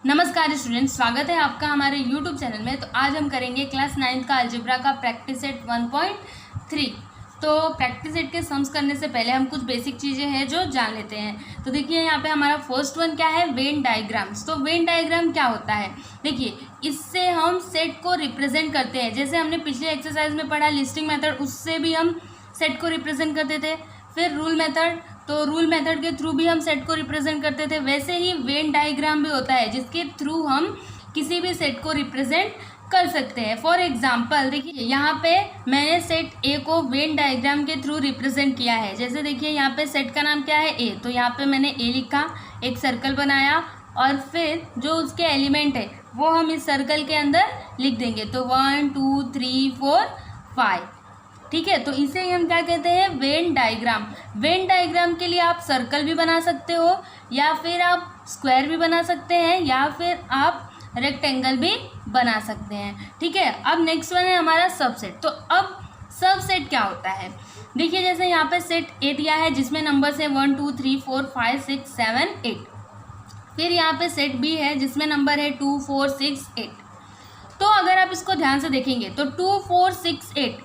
नमस्कार स्टूडेंट्स, स्वागत है आपका हमारे YouTube चैनल में। तो आज हम करेंगे क्लास 9 का अलजेब्रा का प्रैक्टिस सेट 1.3। तो प्रैक्टिस सेट के सम्स करने से पहले हम कुछ बेसिक चीज़ें हैं जो जान लेते हैं। तो देखिए यहाँ पे हमारा फर्स्ट वन क्या है, वेन डायग्राम्स। तो वेन डायग्राम क्या होता है, देखिए इससे हम सेट को रिप्रेजेंट करते हैं। जैसे हमने पिछले एक्सरसाइज में पढ़ा लिस्टिंग मेथड, उससे भी हम सेट को रिप्रेजेंट करते थे। फिर रूल मेथड, तो रूल मेथड के थ्रू भी हम सेट को रिप्रेजेंट करते थे। वैसे ही वेन डायग्राम भी होता है जिसके थ्रू हम किसी भी सेट को रिप्रेजेंट कर सकते हैं। फॉर एग्जाम्पल देखिए यहाँ पे मैंने सेट ए को वेन डायग्राम के थ्रू रिप्रेजेंट किया है। जैसे देखिए यहाँ पे सेट का नाम क्या है, ए। तो यहाँ पे मैंने ए लिखा, एक सर्कल बनाया और फिर जो उसके एलिमेंट है वो हम इस सर्कल के अंदर लिख देंगे। तो 1 2 3 4 5, ठीक है। तो इसे हम क्या कहते हैं, वेन डायग्राम। वेन डायग्राम के लिए आप सर्कल भी बना सकते हो, या फिर आप स्क्वायर भी बना सकते हैं, या फिर आप रेक्टेंगल भी बना सकते हैं, ठीक है। अब नेक्स्ट वन है हमारा सबसेट। तो अब सबसेट क्या होता है, देखिए जैसे यहाँ पे सेट ए दिया है जिसमें नंबर्स है 1 2 3 4 5 6 7 8। फिर यहाँ पे सेट बी है जिसमें नंबर है 2 4 6 8। तो अगर आप इसको ध्यान से देखेंगे तो 2 4 6 8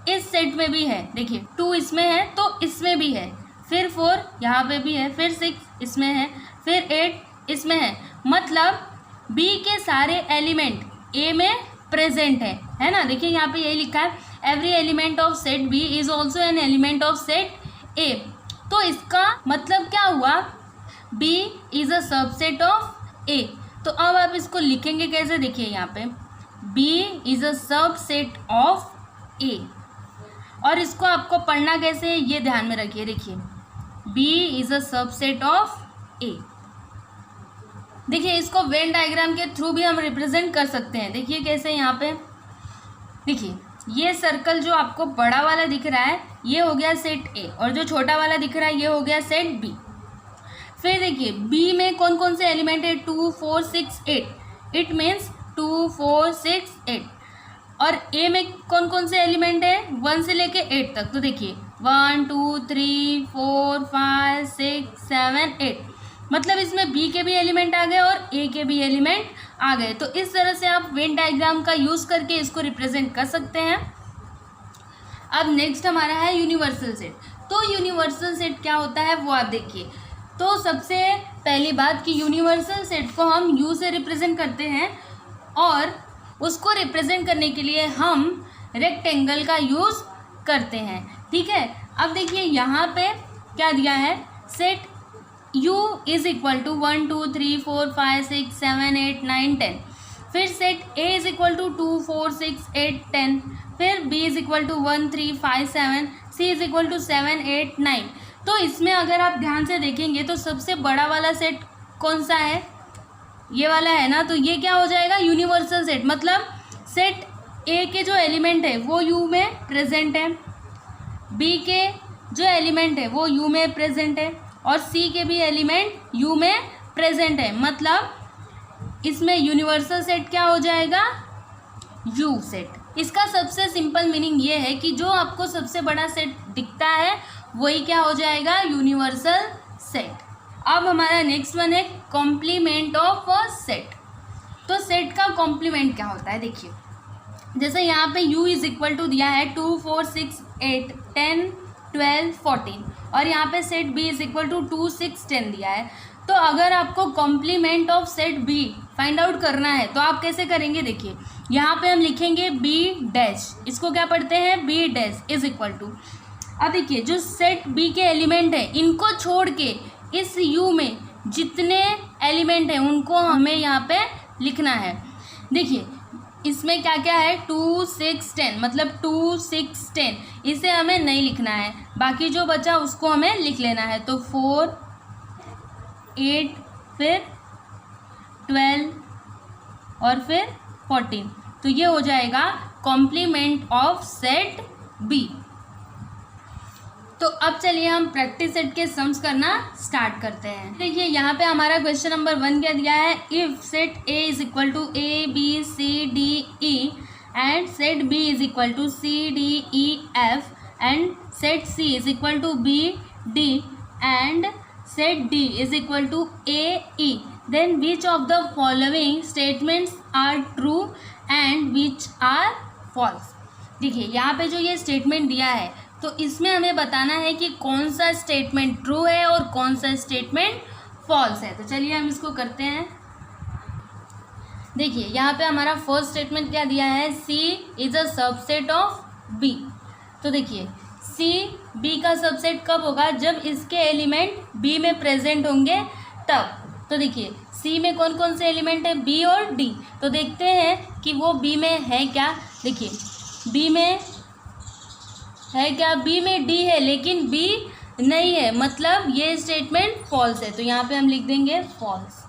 इस सेट में भी है। देखिए 2 इसमें है तो इसमें भी है, फिर 4 यहाँ पे भी है, फिर 6 इसमें है, फिर 8 इसमें है। मतलब बी के सारे एलिमेंट ए में प्रेजेंट है ना। देखिए यहाँ पे यही लिखा है, every element of set B is also an element of set A. तो इसका मतलब क्या हुआ, B is a subset of A. तो अब आप इसको लिखेंगे कैसे, देखिए यहाँ पे B is a subset of A, और इसको आपको पढ़ना कैसे है ये ध्यान में रखिए। देखिए B is a subset of A। देखिए इसको वेन डायग्राम के थ्रू भी हम रिप्रेजेंट कर सकते हैं। देखिए कैसे, यहाँ पे देखिए ये सर्कल जो आपको बड़ा वाला दिख रहा है ये हो गया सेट A, और जो छोटा वाला दिख रहा है ये हो गया सेट B। फिर देखिए B में कौन कौन से एलिमेंट है, 2 4 6 8। It means 2 4 6 8। और ए में कौन कौन से एलिमेंट है, 1 से लेके 8 तक। तो देखिए 1 2 3 4 5 6 7 8। मतलब इसमें बी के भी एलिमेंट आ गए और ए के भी एलिमेंट आ गए। तो इस तरह से आप वेन डायग्राम का यूज़ करके इसको रिप्रेजेंट कर सकते हैं। अब नेक्स्ट हमारा है यूनिवर्सल सेट। तो यूनिवर्सल सेट क्या होता है वो आप देखिए। तो सबसे पहली बात कि यूनिवर्सल सेट को हम यू से रिप्रेजेंट करते हैं, और उसको रिप्रेजेंट करने के लिए हम रेक्टेंगल का यूज़ करते हैं, ठीक है। अब देखिए यहाँ पे क्या दिया है, set U is equal to 1 2 3 4 5 6 7 8 9 10। फिर set A is equal to 2 4 6 8 10। फिर B is equal to 1 3 5 7। C is equal to 7 8 9। तो इसमें अगर आप ध्यान से देखेंगे तो सबसे बड़ा वाला सेट कौन सा है, ये वाला है ना। तो ये क्या हो जाएगा, यूनिवर्सल सेट। मतलब सेट ए के जो एलिमेंट है वो यू में प्रेजेंट है, बी के जो एलिमेंट है वो यू में प्रेजेंट है, और सी के भी एलिमेंट यू में प्रेजेंट है। मतलब इसमें यूनिवर्सल सेट क्या हो जाएगा, यू सेट। इसका सबसे सिंपल मीनिंग ये है कि जो आपको सबसे बड़ा सेट दिखता है वही क्या हो जाएगा, यूनिवर्सल सेट। अब हमारा नेक्स्ट वन है कॉम्प्लीमेंट ऑफ अ सेट। तो सेट का कॉम्प्लीमेंट क्या होता है, देखिए जैसे यहाँ पे u इज इक्वल टू दिया है 2 4 6 8 10 12 14, और यहाँ पे set b is equal to 2 6 10 दिया है। तो अगर आपको complement of set b find out करना है तो आप कैसे करेंगे, देखिए यहाँ पे हम लिखेंगे b डैश, इसको क्या पढ़ते हैं, b dash is equal to. अब देखिए जो सेट b के एलिमेंट है इनको छोड़ के इस U में जितने एलिमेंट हैं उनको हमें यहाँ पे लिखना है। देखिए इसमें क्या क्या है, 2 6 10, मतलब 2 6 10 इसे हमें नहीं लिखना है, बाकी जो बचा उसको हमें लिख लेना है। तो 4 8 फिर 12 और फिर 14। तो ये हो जाएगा कॉम्प्लीमेंट ऑफ सेट बी। तो अब चलिए हम प्रैक्टिस सेट के सम्स करना स्टार्ट करते हैं। देखिए यहाँ पे हमारा क्वेश्चन नंबर 1 क्या दिया है, if set A is equal to A B C D E and set B is equal to C D E F and set C is equal to B D and set D is equal to A E, then which of the following statements are true and which are false. देखिए यहाँ पे जो ये statement दिया है तो इसमें हमें बताना है कि कौन सा स्टेटमेंट ट्रू है और कौन सा स्टेटमेंट फॉल्स है। तो चलिए हम इसको करते हैं। देखिए यहाँ पे हमारा फर्स्ट स्टेटमेंट क्या दिया है, C is a subset of B. तो देखिए सी बी का सबसेट कब होगा, जब इसके एलिमेंट बी में प्रेजेंट होंगे तब। तो देखिए सी में कौन कौन से एलिमेंट है, बी और डी। तो देखते हैं कि वो बी में है क्या। देखिए बी में है क्या, बी में डी है लेकिन बी नहीं है, मतलब ये स्टेटमेंट फॉल्स है। तो यहाँ पे हम लिख देंगे फॉल्स।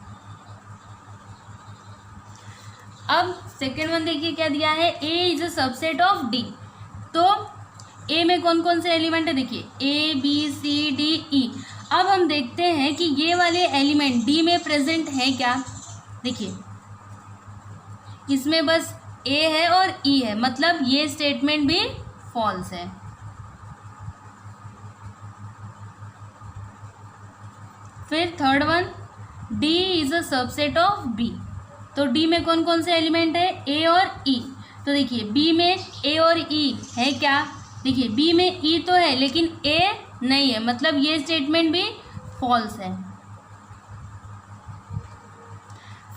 अब सेकेंड वन देखिए क्या दिया है, A is a subset of D. तो ए में कौन कौन से एलिमेंट है, देखिए ए बी सी डी ई। अब हम देखते हैं कि ये वाले एलिमेंट डी में प्रेजेंट है क्या। देखिए इसमें बस ए है और ई है, मतलब ये स्टेटमेंट भी फॉल्स है। फिर third one, D is a subset of B. तो डी में कौन कौन से एलिमेंट है, ए और ई। तो देखिए बी में ए और ई है क्या, देखिए बी में ई तो है लेकिन ए नहीं है, मतलब ये स्टेटमेंट भी फॉल्स है।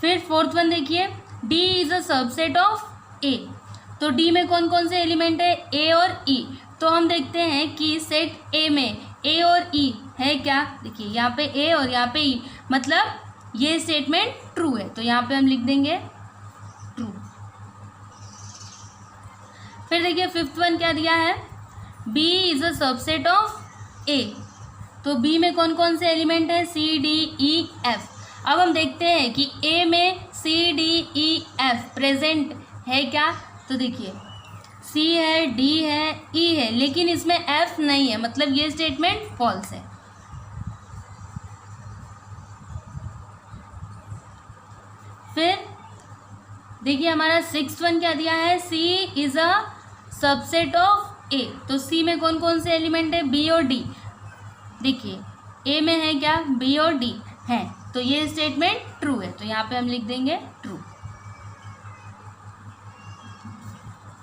फिर फोर्थ वन देखिए, D is a subset of A. तो डी में कौन कौन से एलिमेंट है, ए और ई। तो हम देखते हैं कि सेट ए में ए और ई है क्या। देखिए यहाँ पे ए और यहाँ पे ई, मतलब ये स्टेटमेंट ट्रू है। तो यहाँ पे हम लिख देंगे ट्रू। फिर देखिए फिफ्थ वन क्या दिया है, B is a subset of A. तो बी में कौन कौन से एलिमेंट है, सी डी ई एफ। अब हम देखते हैं कि ए में C D E F present है क्या। तो देखिए सी है, डी है, ई है, लेकिन इसमें एफ नहीं है, मतलब ये स्टेटमेंट फॉल्स है। फिर देखिए हमारा सिक्स्थ वन क्या दिया है, C is a subset of A. तो सी में कौन कौन से एलिमेंट है, बी और डी। देखिए ए में है क्या, बी और डी है, तो ये स्टेटमेंट ट्रू है। तो यहाँ पे हम लिख देंगे ट्रू।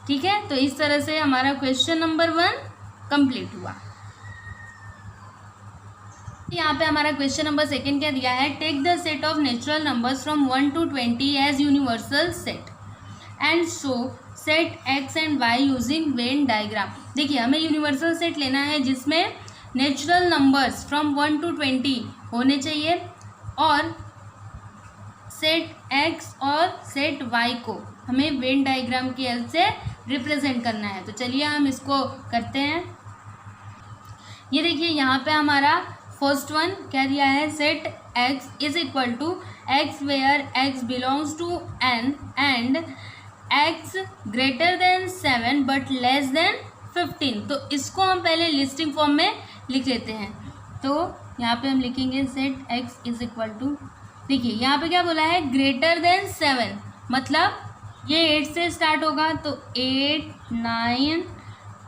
ठीक है, तो इस तरह से हमारा क्वेश्चन नंबर 1 कंप्लीट हुआ। यहाँ पे हमारा क्वेश्चन नंबर 2 क्या दिया है, take the set of natural numbers from 1 to 20 as universal set and show set X and Y using Venn diagram. देखिए हमें यूनिवर्सल सेट लेना है जिसमें नेचुरल नंबर्स फ्रॉम 1 to 20 होने चाहिए और सेट एक्स और सेट वाई को हमें वेन डायग्राम की हेल्प से रिप्रेजेंट करना है। तो चलिए हम इसको करते हैं। ये देखिए यहाँ पे हमारा फर्स्ट वन क्या दिया है, set X is equal to X where X belongs to N and X greater than 7 but less than 15। तो इसको हम पहले लिस्टिंग फॉर्म में लिख लेते हैं। तो यहाँ पे हम लिखेंगे set X is equal to, देखिए यहाँ पे क्या बोला है, ग्रेटर देन 7, मतलब ये 8 से स्टार्ट होगा। तो 8, 9,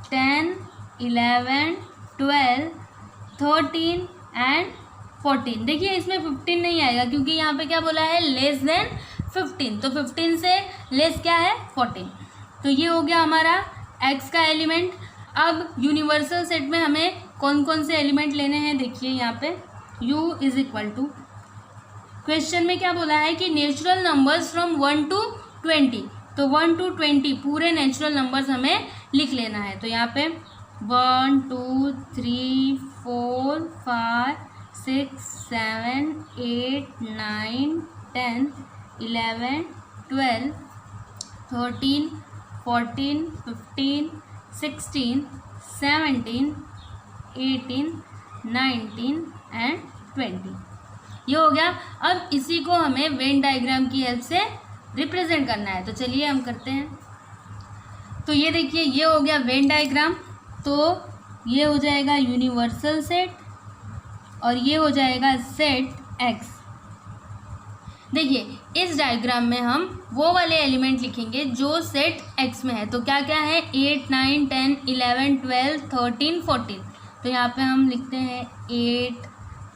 10, 11, 12, 13 एंड 14। देखिए इसमें 15 नहीं आएगा क्योंकि यहाँ पे क्या बोला है, लेस देन 15। तो 15 से लेस क्या है, 14। तो ये हो गया हमारा x का एलिमेंट। अब यूनिवर्सल सेट में हमें कौन कौन से एलिमेंट लेने हैं, देखिए यहाँ पे u is equal to, question में क्या बोला है कि नेचुरल नंबर्स फ्रॉम 1 to 20। तो 1 to 20 पूरे नेचुरल नंबर्स हमें लिख लेना है। तो यहाँ पे 1 2 3 4 5 6 7 8 9 10 11 12 13 14 15 16 17 18 19 एंड 20। ये हो गया। अब इसी को हमें वेन डायग्राम की हेल्प से रिप्रेजेंट करना है। तो चलिए हम करते हैं। तो ये देखिए ये हो गया वेन डायग्राम। तो ये हो जाएगा यूनिवर्सल सेट और ये हो जाएगा सेट एक्स। देखिए इस डायग्राम में हम वो वाले एलिमेंट लिखेंगे जो सेट एक्स में है। तो क्या क्या है, 8 9 10 11 12 13 14। तो यहाँ पे हम लिखते हैं 8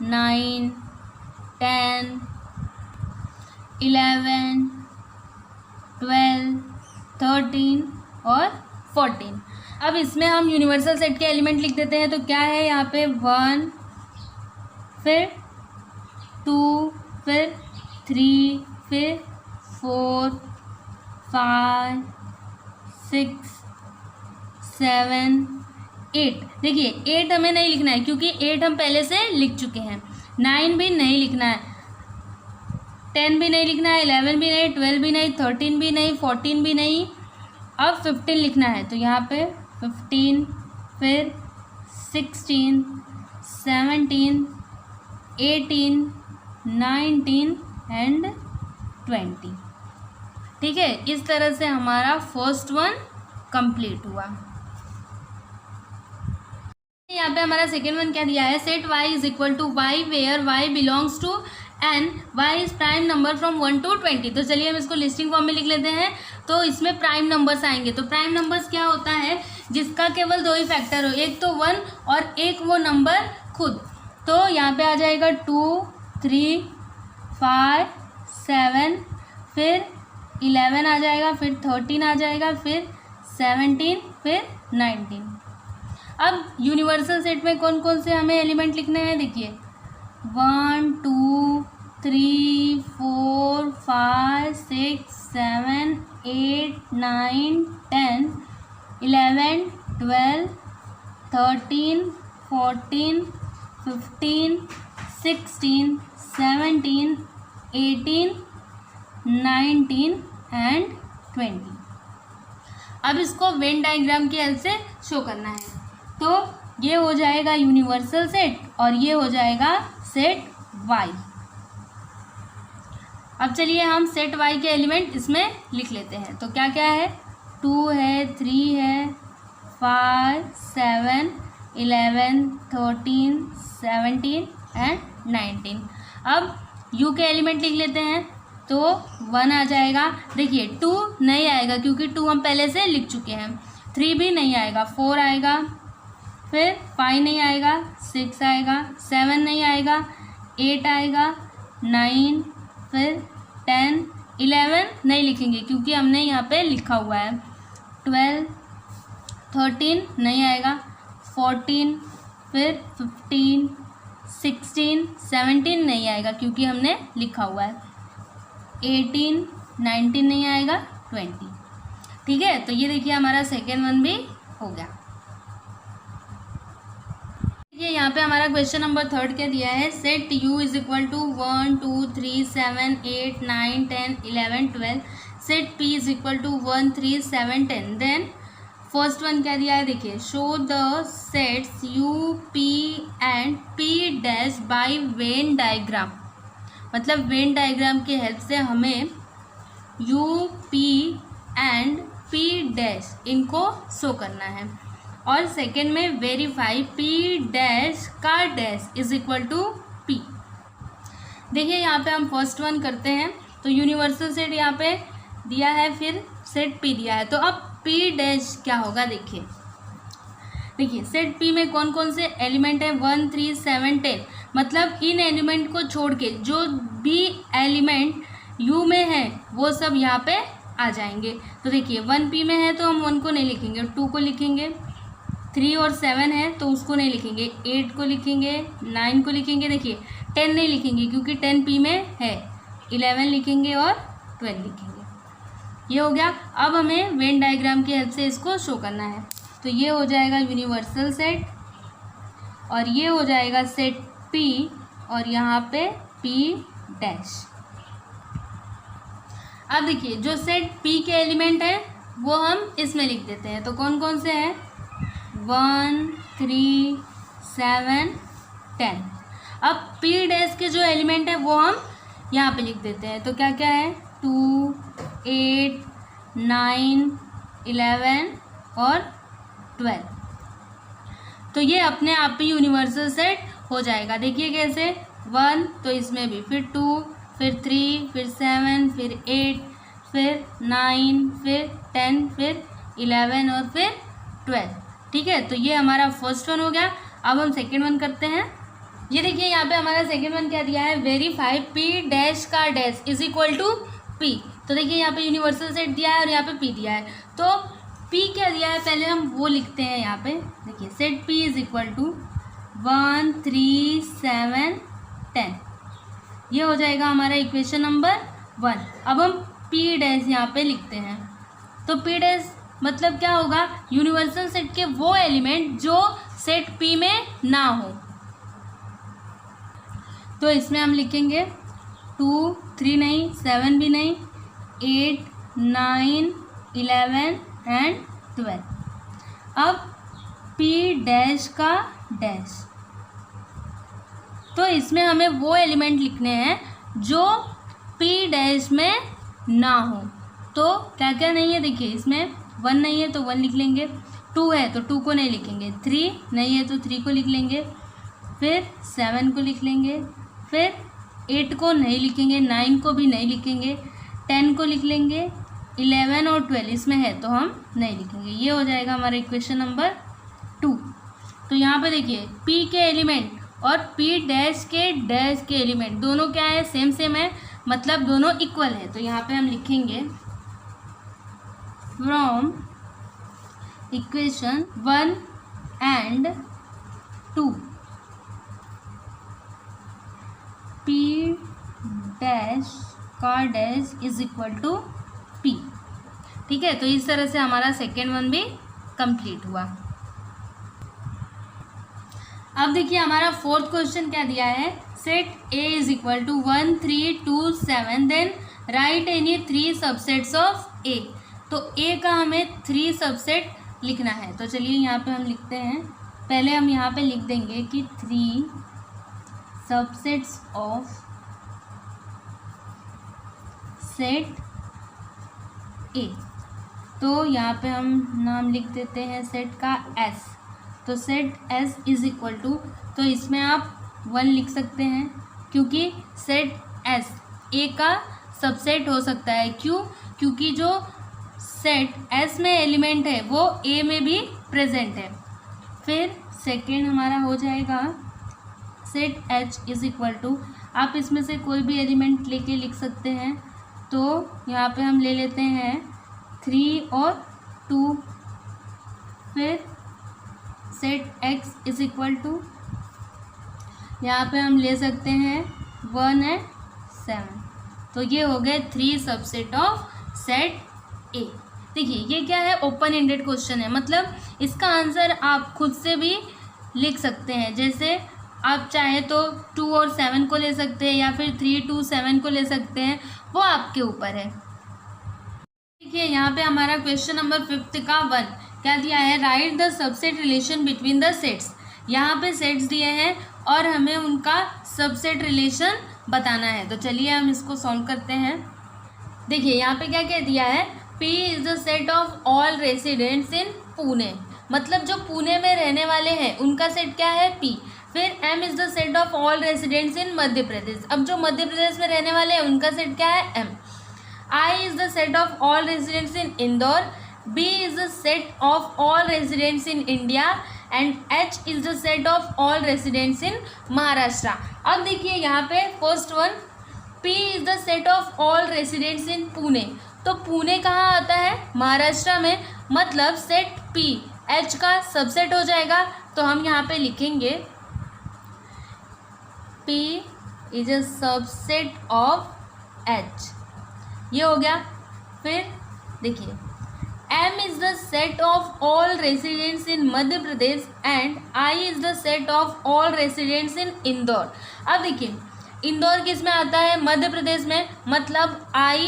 9 10 11, 12, 13 और 14। अब इसमें हम यूनिवर्सल सेट के एलिमेंट लिख देते हैं। तो क्या है यहाँ पे 1, फिर 2, फिर 3, फिर 4, 5, 6, 7, 8। देखिए 8 हमें नहीं लिखना है क्योंकि 8 हम पहले से लिख चुके हैं। 9 भी नहीं लिखना है, 10 भी नहीं लिखना है, 11 भी नहीं, 12 भी नहीं, 13 भी नहीं, 14 भी नहीं। अब 15 लिखना है। तो यहाँ पे 15, फिर 16, 17, 18, 19 एंड 20। ठीक है, इस तरह से हमारा फर्स्ट वन कंप्लीट हुआ। यहाँ पे हमारा सेकेंड वन क्या दिया है, set y is equal to Y where y belongs to N, y is prime number from 1 to 20। तो चलिए हम इसको लिस्टिंग फॉर्म में लिख लेते हैं। तो इसमें प्राइम नंबर्स आएंगे। तो प्राइम नंबर्स क्या होता है, जिसका केवल 2 ही फैक्टर हो, एक तो 1 और एक वो नंबर खुद। तो यहाँ पे आ जाएगा 2, 3, 5, 7, फिर 11 आ जाएगा, फिर 13 आ जाएगा, फिर 17, फिर 19। अब यूनिवर्सल सेट में कौन कौन से हमें एलिमेंट लिखने हैं, देखिए 1, 2, 3, 4, 5, 6, 7, 8, 9, 10, 11, 12, 13, 14, 15, 16, 17, 18, 19 एंड 20। अब इसको वेन डायग्राम की हेल्प से शो करना है। तो ये हो जाएगा यूनिवर्सल सेट और ये हो जाएगा सेट y। अब चलिए हम सेट y के एलिमेंट इसमें लिख लेते हैं। तो क्या क्या है, 2 है, 3 है, 5, 7, 11, 13, 17 एंड 19। अब u के एलिमेंट लिख लेते हैं। तो 1 आ जाएगा। देखिए 2 नहीं आएगा क्योंकि 2 हम पहले से लिख चुके हैं। 3 भी नहीं आएगा, 4 आएगा, फिर 5 नहीं आएगा, 6 आएगा, 7 नहीं आएगा, 8 आएगा, 9, फिर 10, 11 नहीं लिखेंगे क्योंकि हमने यहाँ पे लिखा हुआ है। 12, 13 नहीं आएगा, 14, फिर 15, 16, 17 नहीं आएगा क्योंकि हमने लिखा हुआ है। 18, 19 नहीं आएगा, 20। ठीक है, तो ये देखिए हमारा सेकेंड वन भी हो गया। देखिए यहाँ पे हमारा क्वेश्चन नंबर 3 क्या दिया है, set u is equal to 1, 2, 3, 7, 8, 9, 10, 11, 12। Set p is equal to 1, 3, 7, 10। Then first one क्या दिया है, देखिए show the sets u, p and p dash by Venn diagram. मतलब वेन डायग्राम की हेल्प से हमें u, p and p dash इनको show करना है। और सेकेंड में वेरीफाई p डैश का dash is equal to p। देखिए यहाँ पे हम फर्स्ट वन करते हैं। तो यूनिवर्सल सेट यहाँ पे दिया है, फिर सेट p दिया है। तो अब p डैश क्या होगा, देखिए सेट p में कौन कौन से एलिमेंट है, 1, 3, 7, 10। मतलब इन एलिमेंट को छोड़ के जो भी एलिमेंट u में है वो सब यहाँ पे आ जाएंगे। तो देखिए 1 p में है तो हम 1 को नहीं लिखेंगे, 2 को लिखेंगे, 3 और 7 है तो उसको नहीं लिखेंगे, 8 को लिखेंगे, 9 को लिखेंगे। देखिए 10 नहीं लिखेंगे क्योंकि 10 p में है, 11 लिखेंगे और 12 लिखेंगे। ये हो गया। अब हमें वेन डायग्राम की हेल्प से इसको शो करना है। तो ये हो जाएगा यूनिवर्सल सेट और ये हो जाएगा सेट p और यहाँ पे p डैश। अब देखिए जो सेट p के एलिमेंट हैं वो हम इसमें लिख देते हैं। तो कौन कौन से हैं, 1, 3, 7, 10। अब p डैश के जो एलिमेंट है वो हम यहाँ पे लिख देते हैं। तो क्या क्या है, 2, 8, 9, 11 और 12। तो ये अपने आप ही यूनिवर्सल सेट हो जाएगा। देखिए कैसे, 1 तो इसमें भी, फिर 2, फिर 3, फिर 7, फिर 8, फिर 9, फिर 10, फिर 11 और फिर 12। ठीक है, तो ये हमारा फर्स्ट वन हो गया। अब हम सेकेंड वन करते हैं। ये देखिए यहाँ पे हमारा सेकेंड वन क्या दिया है, वेरीफाई पी डैश का dash is equal to P. तो देखिए यहाँ पे यूनिवर्सल सेट दिया है और यहाँ पे पी दिया है, तो पी क्या दिया है पहले हम वो लिखते हैं। यहाँ पे देखिए set P is equal to 1 3 7 10, ये हो जाएगा हमारा इक्वेशन नंबर 1। अब हम पी डैश यहाँ पे लिखते हैं, तो पी डैश मतलब क्या होगा, यूनिवर्सल सेट के वो एलिमेंट जो सेट पी में ना हो। तो इसमें हम लिखेंगे 2 3 नहीं, 7 भी नहीं, 8 9 11 एंड 12। अब पी डैश का डैश, तो इसमें हमें वो एलिमेंट लिखने हैं जो पी डैश में ना हो। तो क्या क्या नहीं है, देखिए इसमें 1 नहीं है तो 1 लिख लेंगे, 2 है तो 2 को नहीं लिखेंगे, 3 नहीं है तो 3 को लिख लेंगे, फिर 7 को लिख लेंगे, फिर 8 को नहीं लिखेंगे, 9 को भी नहीं लिखेंगे, 10 को लिख लेंगे, 11 और 12 इसमें है तो हम नहीं लिखेंगे। ये हो जाएगा हमारा इक्वेशन नंबर 2। तो यहाँ पे देखिए पी के एलिमेंट और पी डैश के एलिमेंट दोनों क्या है, सेम सेम है, मतलब दोनों इक्वल है। तो यहाँ पे हम लिखेंगे from equation 1 and 2 P dash का dash is equal to P. ठीक है, तो इस तरह से हमारा सेकेंड वन भी कंप्लीट हुआ। अब देखिए हमारा फोर्थ क्वेश्चन क्या दिया है, set A is equal to 1 3 2 7 then write any 3 subsets of A. तो ए का हमें 3 सबसेट लिखना है। तो चलिए यहाँ पे हम लिखते हैं, पहले हम यहाँ पे लिख देंगे कि 3 सबसेट्स ऑफ सेट ए। तो यहाँ पे हम नाम लिख देते हैं सेट का एस। तो set S is equal to, तो इसमें आप 1 लिख सकते हैं क्योंकि सेट एस ए का सबसेट हो सकता है। क्यों? क्योंकि जो सेट एस में एलिमेंट है वो ए में भी प्रेजेंट है। फिर सेकेंड हमारा हो जाएगा set H is equal to, आप इसमें से कोई भी एलिमेंट लेके लिख सकते हैं। तो यहाँ पे हम ले लेते हैं 3 और 2। फिर set X is equal to, यहाँ पे हम ले सकते हैं 1 एंड 7। तो ये हो गए 3 सबसेट ऑफ सेट ए। देखिए ये क्या है, ओपन एंडेड क्वेश्चन है, मतलब इसका आंसर आप खुद से भी लिख सकते हैं। जैसे आप चाहे तो 2 और 7 को ले सकते हैं या फिर 3 2 7 को ले सकते हैं, वो आपके ऊपर है। देखिए यहाँ पे हमारा क्वेश्चन नंबर 5 का 1 क्या दिया है, right the subset relation between the sets. यहाँ पे सेट्स दिए हैं और हमें उनका सबसेट रिलेशन बताना है। तो चलिए हम इसको सॉल्व करते हैं। देखिए यहाँ पे क्या क्या दिया है, P is the set of all residents in Pune, मतलब जो पुणे में रहने वाले हैं उनका सेट क्या है P। फिर M is the set of all residents in Madhya Pradesh, अब जो मध्य प्रदेश में रहने वाले हैं उनका सेट क्या है M। I is the set of all residents in Indore, B is the set of all residents in India and H is the set of all residents in Maharashtra। अब देखिए यहाँ पे first one P is the set of all residents in Pune, तो पुणे कहाँ आता है, महाराष्ट्र में, मतलब सेट P H का सबसेट हो जाएगा। तो हम यहाँ पे लिखेंगे P is a subset of H, ये हो गया। फिर देखिए M is the set of all residents in Madhya Pradesh and I is the set of all residents in Indore. अब देखिए इंदौर किस में आता है, मध्य प्रदेश में, मतलब I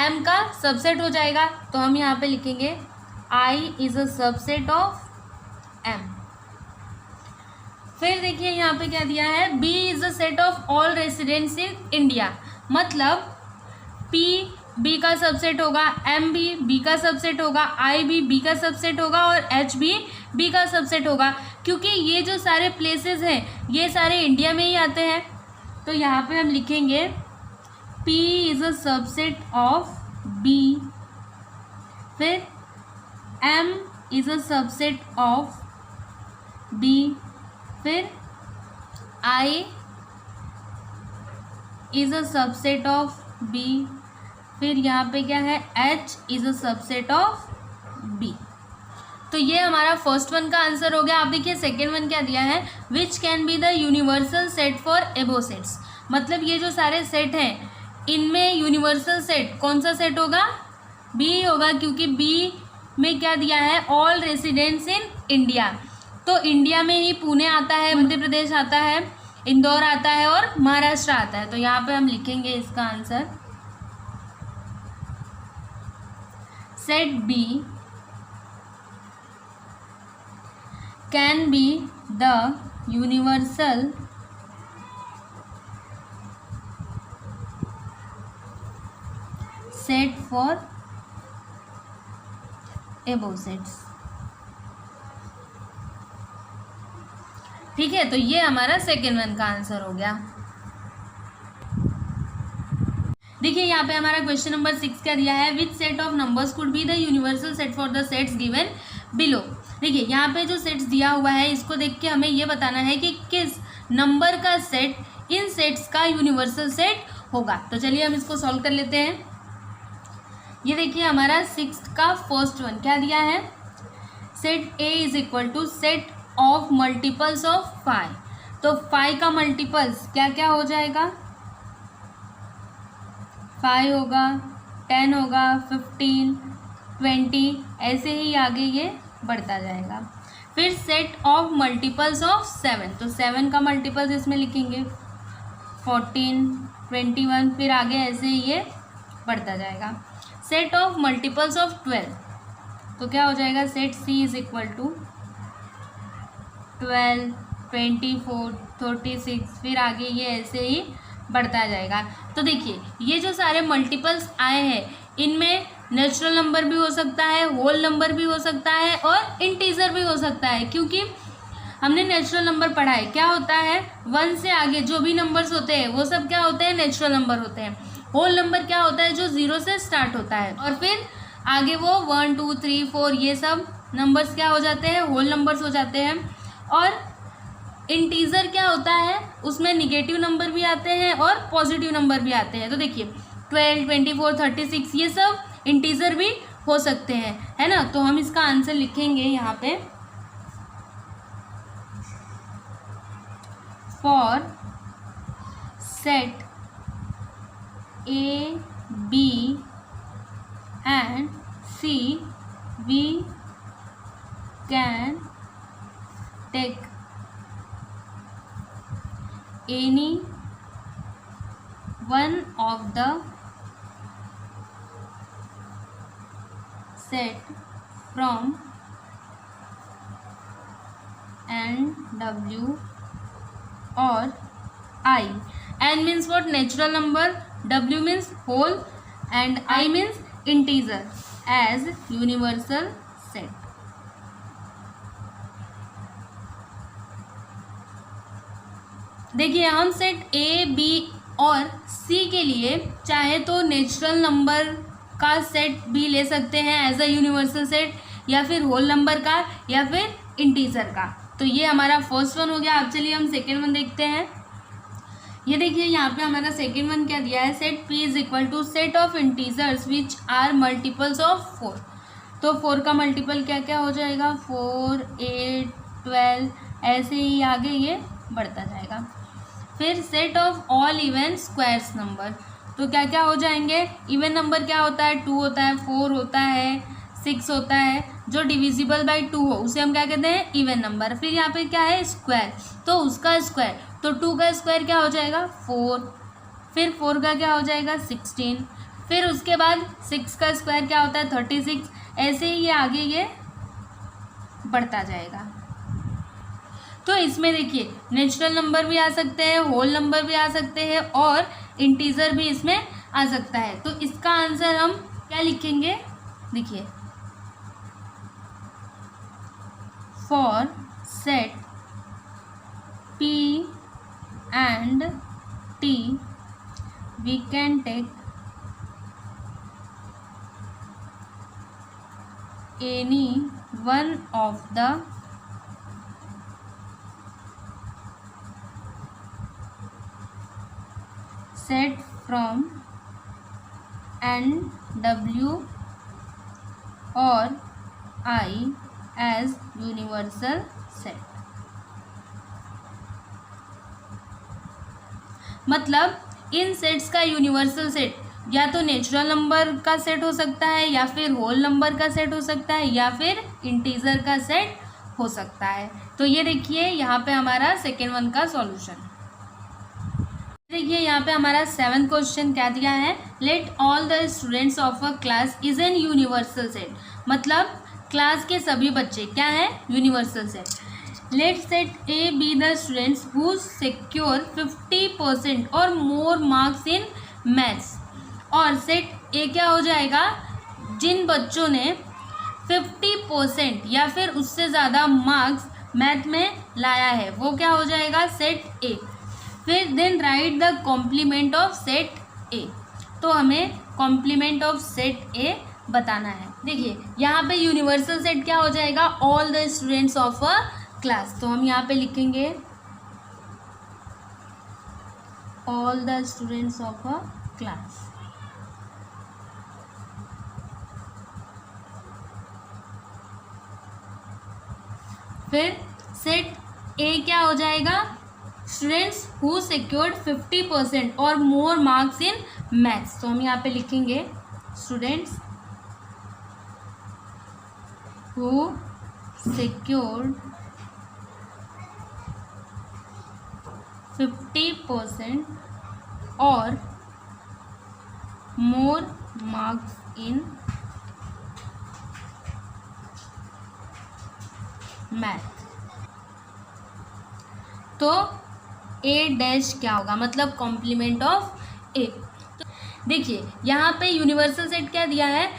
M का सबसेट हो जाएगा। तो हम यहाँ पे लिखेंगे I is a subset of M। फिर देखिए यहाँ पे क्या दिया है, B is the set of all residents in India, मतलब P B का सबसेट होगा, M भी B का सबसेट होगा, I भी B का सबसेट होगा और H भी B का सबसेट होगा, क्योंकि ये जो सारे प्लेसेस हैं ये सारे इंडिया में ही आते हैं। तो यहाँ पे हम लिखेंगे P is a subset of B, फिर M is a subset of B, फिर I is a subset of B, फिर यहाँ पे क्या है, H is a subset of B. तो ये हमारा फर्स्ट वन का आंसर हो गया। आप देखिए सेकेंड वन क्या दिया है, which can be the universal set for above sets. मतलब ये जो सारे सेट हैं इनमें यूनिवर्सल सेट कौन सा सेट होगा, बी होगा, क्योंकि बी में क्या दिया है, ऑल रेसिडेंट्स इन इंडिया। तो इंडिया में ही पुणे आता है, मध्य प्रदेश आता है, इंदौर आता है और महाराष्ट्र आता है। तो यहाँ पे हम लिखेंगे इसका answer, set B can be the universal set for above sets. ठीक है, तो ये हमारा सेकेंड वन का आंसर हो गया। देखिए यहाँ पे हमारा क्वेश्चन नंबर 6 क्या दिया है, which set of numbers could be the universal set for the sets given below. देखिए यहाँ पे जो सेट्स दिया हुआ है इसको देख के हमें ये बताना है कि किस नंबर का सेट इन सेट्स का यूनिवर्सल सेट होगा। तो चलिए हम इसको सॉल्व कर लेते हैं। ये देखिए हमारा 6 का फर्स्ट वन क्या दिया है, set A is equal to set of multiples of 5। तो 5 का मल्टीपल्स क्या क्या हो जाएगा, 5 होगा, 10 होगा, 15, 20, ऐसे ही आगे ये बढ़ता जाएगा। फिर सेट ऑफ मल्टीपल्स ऑफ 7, तो 7 का मल्टीपल्स इसमें लिखेंगे 14, 21, फिर आगे ऐसे ही ये बढ़ता जाएगा। सेट ऑफ मल्टीपल्स ऑफ 12, तो क्या हो जाएगा, set C is equal to 12, 24, 36, फिर आगे ये ऐसे ही बढ़ता जाएगा। तो देखिए ये जो सारे मल्टीपल्स आए हैं इनमें नेचुरल नंबर भी हो सकता है, होल नंबर भी हो सकता है और इंटीजर भी हो सकता है, क्योंकि हमने नेचुरल नंबर पढ़ा है क्या होता है, 1 से आगे जो भी नंबर्स होते हैं वो सब क्या होते हैं, नेचुरल नंबर होते हैं। होल नंबर क्या होता है, जो 0 से स्टार्ट होता है और फिर आगे वो 1, 2, 3, 4 ये सब नंबर्स क्या हो जाते हैं, होल नंबर्स हो जाते हैं। और इंटीजर क्या होता है, उसमें निगेटिव नंबर भी आते हैं और पॉजिटिव नंबर भी आते हैं। तो देखिए 12, 24, 36 ये सब इंटीजर भी हो सकते हैं, है ना। तो हम इसका आंसर लिखेंगे यहाँ पे, for set A B and C we can take any one of the set from N, W or I. N means what, natural number, W means whole and I means integer as universal set. देखिए हम set A B और सी के लिए चाहे तो natural number का set भी ले सकते हैं एज अ यूनिवर्सल सेट, या फिर होल नंबर का, या फिर इंटीजर का। तो ये हमारा फर्स्ट वन हो गया। अब चलिए हम सेकेंड वन देखते हैं। ये देखिए यहाँ पे हमारा सेकेंड वन क्या दिया है, set P is equal to set of integers which are multiples of 4। तो 4 का मल्टीपल क्या क्या हो जाएगा, 4, 8, 12, ऐसे ही आगे ये बढ़ता जाएगा। फिर set of all even squares number, तो क्या क्या हो जाएंगे, इवन नंबर क्या होता है, 2 होता है, 4 होता है, 6 होता है, जो डिविजिबल बाय 2 हो उसे हम क्या कहते हैं, इवन नंबर। फिर यहाँ पे क्या है, स्क्वायर, तो उसका स्क्वायर, तो 2 का स्क्वायर क्या हो जाएगा, 4, फिर 4 का क्या हो जाएगा, 16, फिर उसके बाद 6 का स्क्वायर क्या होता है, 36, ऐसे ही ये आगे ये बढ़ता जाएगा। तो इसमें देखिए नेचुरल नंबर भी आ सकते हैं, होल नंबर भी आ सकते हैं और इंटीजर भी इसमें आ सकता है। तो इसका आंसर हम क्या लिखेंगे, देखिए for set P and T we can take any one of the set from N, W और I as यूनिवर्सल सेट। मतलब इन सेट्स का यूनिवर्सल सेट या तो नेचुरल नंबर का सेट हो सकता है, या फिर होल नंबर का सेट हो सकता है, या फिर इंटीजर का सेट हो सकता है। तो ये देखिए यहाँ पे हमारा सेकेंड वन का सॉल्यूशन। देखिए यहाँ पे हमारा 7th क्वेश्चन क्या दिया है, let all the students of a class is an universal set. मतलब क्लास के सभी बच्चे क्या है, universal set. Let set A be the students who secure 50% और मोर मार्क्स इन मैथ्स। और सेट ए क्या हो जाएगा, जिन बच्चों ने 50% या फिर उससे ज़्यादा मार्क्स मैथ में लाया है वो क्या हो जाएगा, सेट ए। फिर then write the complement of set A. तो हमें कॉम्प्लीमेंट ऑफ सेट ए बताना है। देखिए यहाँ पे यूनिवर्सल सेट क्या हो जाएगा, all the students of a class. तो हम यहाँ पे लिखेंगे all the students of a class. फिर सेट ए क्या हो जाएगा, स्टूडेंट्स हु सिक्योर्ड 50% और मोर मार्क्स इन मैथ्स। तो हम यहाँ पे लिखेंगे स्टूडेंट्स हु सिक्योर्ड 50% और मोर मार्क्स इन मैथ। तो ए डैश क्या होगा, मतलब कॉम्प्लीमेंट ऑफ ए। तो देखिए यहाँ पे यूनिवर्सल सेट क्या दिया है,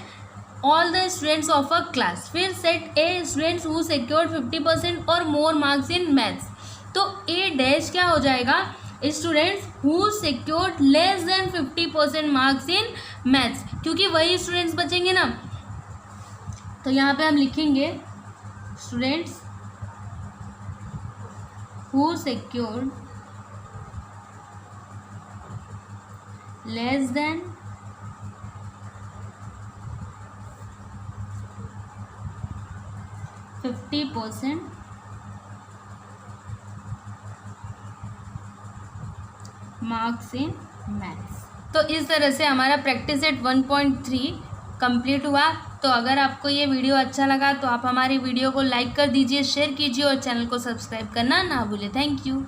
all the students of a class. फिर set A students who secured 50% और मोर मार्क्स इन मैथ्स। तो ए डैश क्या हो जाएगा, students who secured less than 50% marks in maths, क्योंकि वही स्टूडेंट्स बचेंगे ना। तो यहाँ पे हम लिखेंगे students who secured less than 50% marks in maths. तो इस तरह से हमारा प्रैक्टिस सेट 1.3 कंप्लीट हुआ। तो अगर आपको ये वीडियो अच्छा लगा तो आप हमारी वीडियो को लाइक कर दीजिए, शेयर कीजिए और चैनल को सब्सक्राइब करना ना भूलें। Thank you.